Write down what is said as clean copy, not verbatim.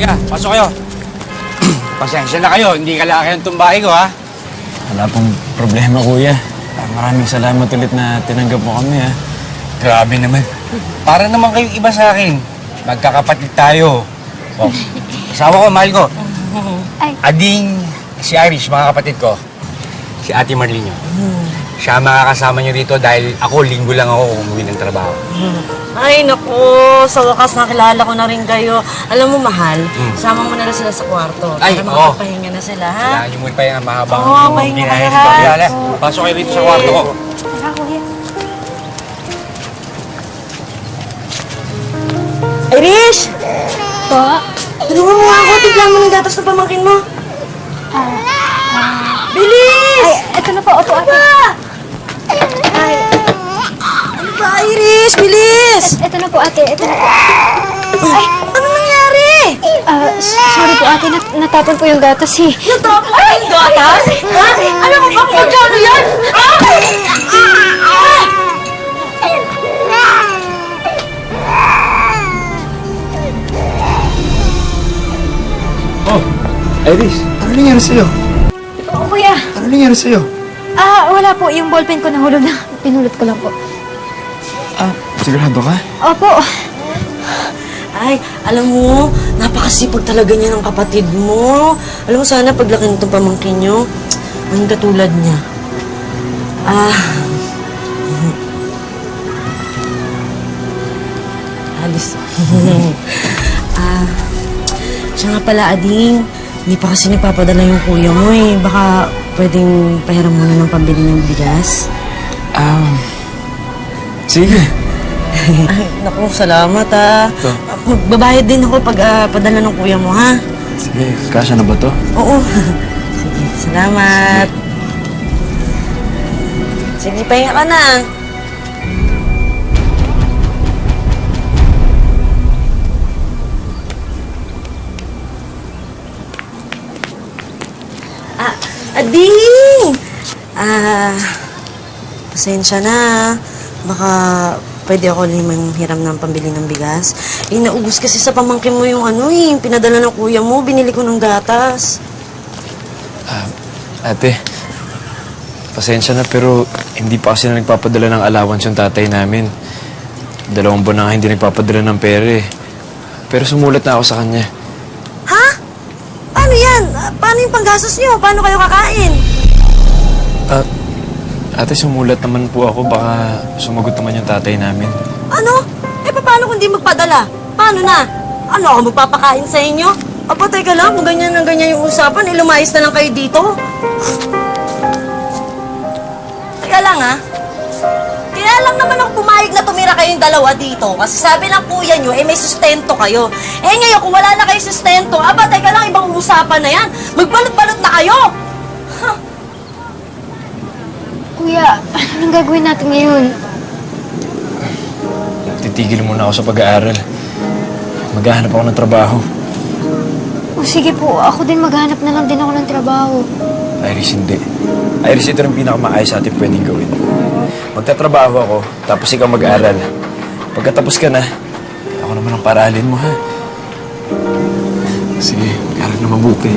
Halika, pasok kayo. Pasensya na kayo, hindi kalaki ang tumbahay ko, ha? Wala pong problema, kuya. Maraming salamat ulit na tinanggap mo kami, ha? Grabe naman. Para naman kayong iba sa akin. Magkakapatid tayo. Oh, asawa ko, mahal ko. Ay. Ading, si Irish, mga kapatid ko. Si Ate Marlene. Siya ang makakasama niyo rito dahil ako, linggo lang ako umuwi ng trabaho. Ay, naku. Sa wakas nakilala ko na rin kayo. Alam mo, mahal, sama mo na rin sila sa kwarto. Ay, para oo. makapagpahinga na sila, ha? Kailangan niyo muna pa yung mahabang Oo, pahinga ginaya kayo, sa ha? Kaya, pasok kayo rito sa kwarto ko. Tara, kuya. Irish! Po? Tulungan mo nga ako. Tignan mo ng gatas na pamangkin mo. Bilis! Ay, eto na po. Opo, ate. Ay. Ano ba, Irish? Bilis! Eto na po, ate. Eto na po. Ay, ano nangyari? Sorry po, ate. Natapon po yung gatas, eh. Natapos yung gatas? Ha? Alam mo ba kung magkano yan? Oh, Iris, ano nangyari sa'yo? Oo, kuya. Ano nangyari sa'yo? Wala po. Yung ballpen ko nahulog na. Pinulot ko lang po. Sigurado ka? Opo. Ay, alam mo, napakasipag talaga niya ng kapatid mo. Alam mo, sana paglaki nitong pamangkin niyo, ang katulad niya. Alis. Siya nga pala, Ading, hindi pa kasi nagpapadala yung kuya mo eh. Baka pwedeng pahiram mo na ng pambili ng bigas. Sige. Ay, naku, salamat Magbabayad din ako pag padala ng kuya mo, ha? Sige, kasya na ba to? Oo. Sige, salamat. Sige, pahinga ka na. Ading! Pasensya na. Baka pwede ako limang hiram ng pambili ng bigas. Naubos kasi sa pamangkin mo yung yung pinadala ng kuya mo. Binili ko ng gatas. Ate, pasensya na pero hindi pa kasi na nagpapadala ng allowance yung tatay namin. 2 buwan na nga hindi nagpapadala ng pera eh. Pero sumulat na ako sa kanya. Ha? Paano yan? Paano yung panggastos niyo? Paano kayo kakain? Ate, sumulat naman po ako. Baka sumagot naman yung tatay namin. Ano? Paano kung di magpadala? Paano na? Ano ako magpapakain sa inyo? Teka lang, kung ganyan ng ganyan yung usapan, lumayas na lang kayo dito. Teka lang, ha? Kaya lang naman ako pumayag na tumira kayong dalawa dito. Kasi sabi ng kuya nyo, may sustento kayo. Ngayon, kung wala na kayong sustento, teka lang, ibang usapan na yan. Magbalot-balot na kayo! Kuya, anong gagawin natin ngayon? Titigil muna ako sa pag-aaral. Maghahanap ako ng trabaho. O sige po, ako din maghanap na lang din ako ng trabaho. Iris, hindi. Iris, ito rin pinakamaayos sa atin pwedeng gawin. Magtatrabaho ako, tapos ikaw mag-aaral. Pagkatapos ka na, ako naman ang paralin mo, ha? Sige, mag-aaral na mabuti.